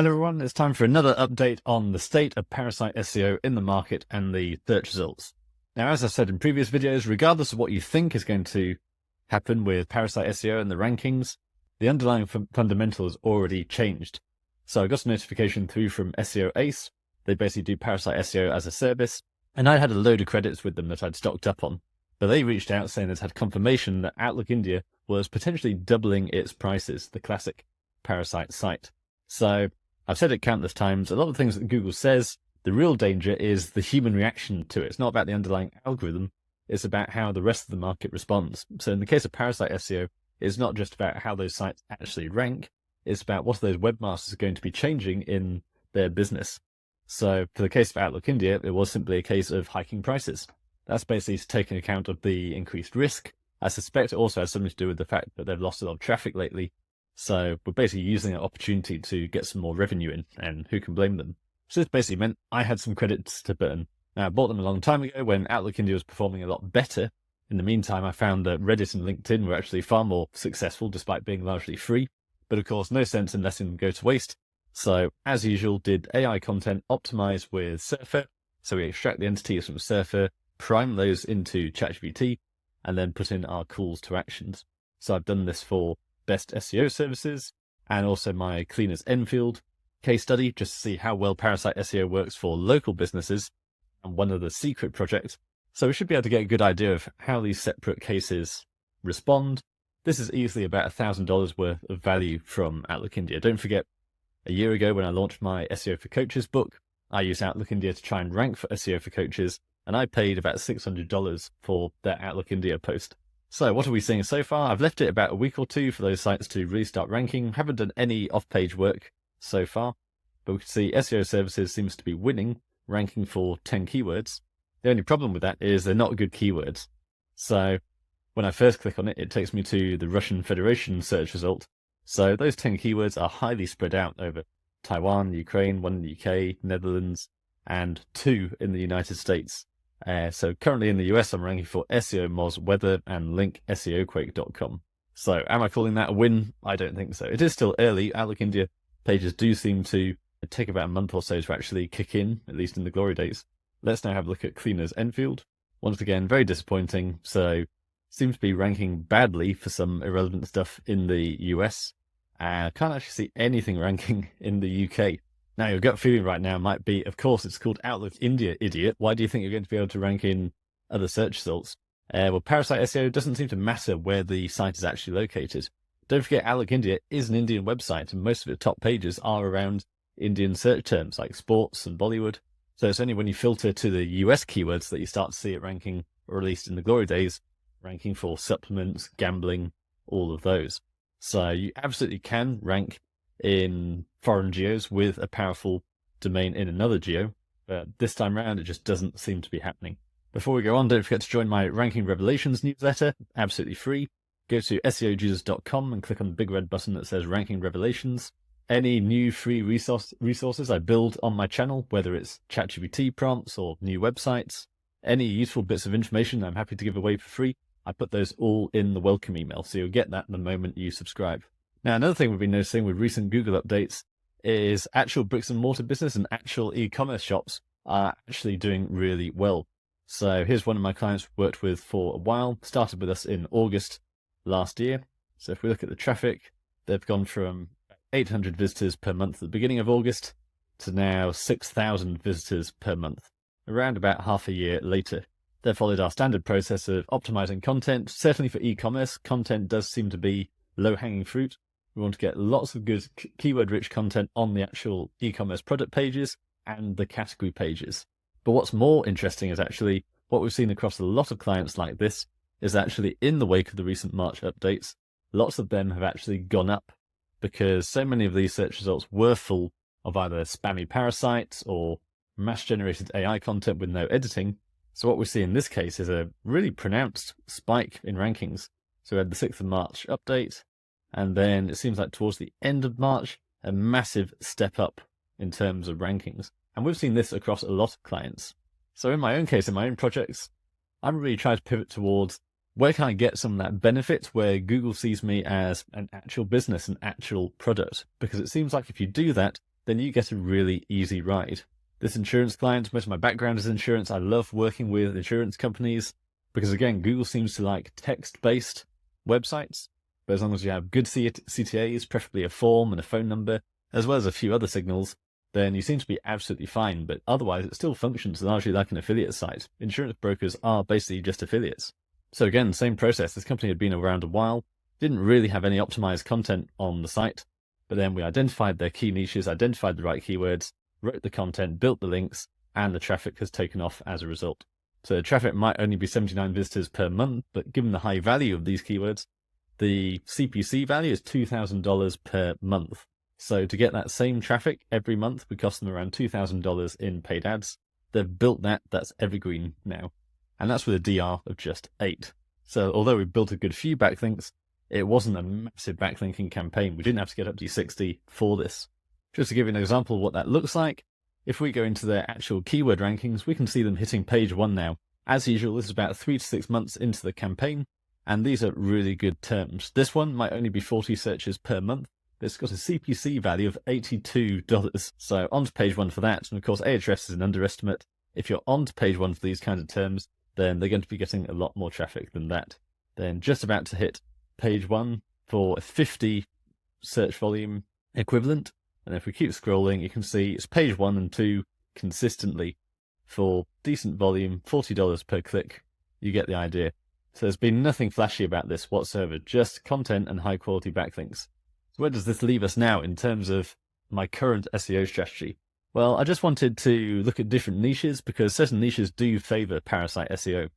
Hello everyone, it's time for another update on the state of Parasite SEO in the market and the search results. Now, as I said in previous videos, regardless of what you think is going to happen with Parasite SEO and the rankings, the underlying fundamentals already changed. So I got a notification through from SEO Ace. They basically do Parasite SEO as a service, and I had a load of credits with them that I'd stocked up on. But they reached out saying they'd had confirmation that Outlook India was potentially doubling its prices, the classic Parasite site. So I've said it countless times, a lot of things that Google says, the real danger is the human reaction to it. It's not about the underlying algorithm, it's about how the rest of the market responds. So in the case of Parasite SEO, it's not just about how those sites actually rank, it's about what those webmasters are going to be changing in their business. So for the case of Outlook India, it was simply a case of hiking prices. That's basically taking account of the increased risk. I suspect it also has something to do with the fact that they've lost a lot of traffic lately. So we're basically using that opportunity to get some more revenue in, and who can blame them? So this basically meant I had some credits to burn. Now, I bought them a long time ago when Outlook India was performing a lot better. In the meantime, I found that Reddit and LinkedIn were actually far more successful despite being largely free. But of course, no sense in letting them go to waste. So as usual, did AI content optimize with Surfer. So we extract the entities from Surfer, prime those into ChatGPT, and then put in our calls to actions. So I've done this for best SEO services and also my Cleaners Enfield case study just to see how well Parasite SEO works for local businesses and one of the secret projects. So we should be able to get a good idea of how these separate cases respond. This is easily about $1,000 worth of value from Outlook India. Don't forget, a year ago when I launched my SEO for Coaches book, I used Outlook India to try and rank for SEO for Coaches, and I paid about $600 for that Outlook India post. So what are we seeing so far? I've left it about a week or two for those sites to really start ranking. Haven't done any off-page work so far, but we can see SEO services seems to be winning, ranking for 10 keywords. The only problem with that is they're not good keywords. So when I first click on it, it takes me to the Russian Federation search result. So those 10 keywords are highly spread out over Taiwan, Ukraine, 1 in the UK, Netherlands, and 2 in the United States. So currently in the US, I'm ranking for SEO Moz Weather and link SEOquake.com. So am I calling that a win? I don't think so. It is still early. Outlook India pages do seem to take about a month or so to actually kick in, at least in the glory days. Let's now have a look at Cleaners Enfield. Once again, very disappointing. So seems to be ranking badly for some irrelevant stuff in the US. I can't actually see anything ranking in the UK. Now, your gut feeling right now might be, of course, it's called Outlook India, idiot. Why do you think you're going to be able to rank in other search results? Well, Parasite SEO doesn't seem to matter where the site is actually located. Don't forget, Outlook India is an Indian website, and most of its top pages are around Indian search terms like sports and Bollywood. So it's only when you filter to the US keywords that you start to see it ranking, or at least in the glory days, ranking for supplements, gambling, all of those. So you absolutely can rank in foreign geos with a powerful domain in another geo, but this time around it just doesn't seem to be happening. Before we go on, don't forget to join my Ranking Revelations newsletter, absolutely free. Go to SEOJesus.com and click on the big red button that says Ranking Revelations. Any new free resources I build on my channel, whether it's ChatGPT prompts or new websites, any useful bits of information I'm happy to give away for free, I put those all in the welcome email, so you'll get that the moment you subscribe. Now, another thing we've been noticing with recent Google updates is actual bricks and mortar business and actual e-commerce shops are actually doing really well. So here's one of my clients we've worked with for a while, started with us in August last year. So if we look at the traffic, they've gone from 800 visitors per month at the beginning of August to now 6,000 visitors per month, around about half a year later. They followed our standard process of optimizing content. Certainly for e-commerce, content does seem to be low-hanging fruit. We want to get lots of good keyword-rich content on the actual e-commerce product pages and the category pages. But what's more interesting is actually what we've seen across a lot of clients like this is actually in the wake of the recent March updates, lots of them have actually gone up because so many of these search results were full of either spammy parasites or mass-generated AI content with no editing. So what we see in this case is a really pronounced spike in rankings. So we had the 6th of March update, and then it seems like towards the end of March, a massive step up in terms of rankings. And we've seen this across a lot of clients. So in my own case, in my own projects, I'm really trying to pivot towards where can I get some of that benefit where Google sees me as an actual business, an actual product? Because it seems like if you do that, then you get a really easy ride. This insurance client, most of my background is insurance. I love working with insurance companies because, again, Google seems to like text-based websites. But as long as you have good CTAs, preferably a form and a phone number, as well as a few other signals, then you seem to be absolutely fine. But otherwise, it still functions largely like an affiliate site. Insurance brokers are basically just affiliates. So again, same process. This company had been around a while, didn't really have any optimized content on the site, but then we identified their key niches, identified the right keywords, wrote the content, built the links, and the traffic has taken off as a result. So the traffic might only be 79 visitors per month, but given the high value of these keywords, the CPC value is $2,000 per month. So to get that same traffic every month would cost them around $2,000 in paid ads. They've built that's evergreen now. And that's with a DR of just 8. So although we built a good few backlinks, it wasn't a massive backlinking campaign. We didn't have to get up to 60 for this. Just to give you an example of what that looks like, if we go into their actual keyword rankings, we can see them hitting page 1 now. As usual, this is about 3 to 6 months into the campaign, and these are really good terms. This one might only be 40 searches per month, but it's got a CPC value of $82. So onto page 1 for that. And of course, Ahrefs is an underestimate. If you're onto page 1 for these kinds of terms, then they're going to be getting a lot more traffic than that. Then just about to hit page 1 for a 50 search volume equivalent. And if we keep scrolling, you can see it's page 1 and 2 consistently for decent volume, $40 per click. You get the idea. So there's been nothing flashy about this whatsoever, just content and high quality backlinks. So where does this leave us now in terms of my current SEO strategy? Well, I just wanted to look at different niches because certain niches do favor Parasite SEO.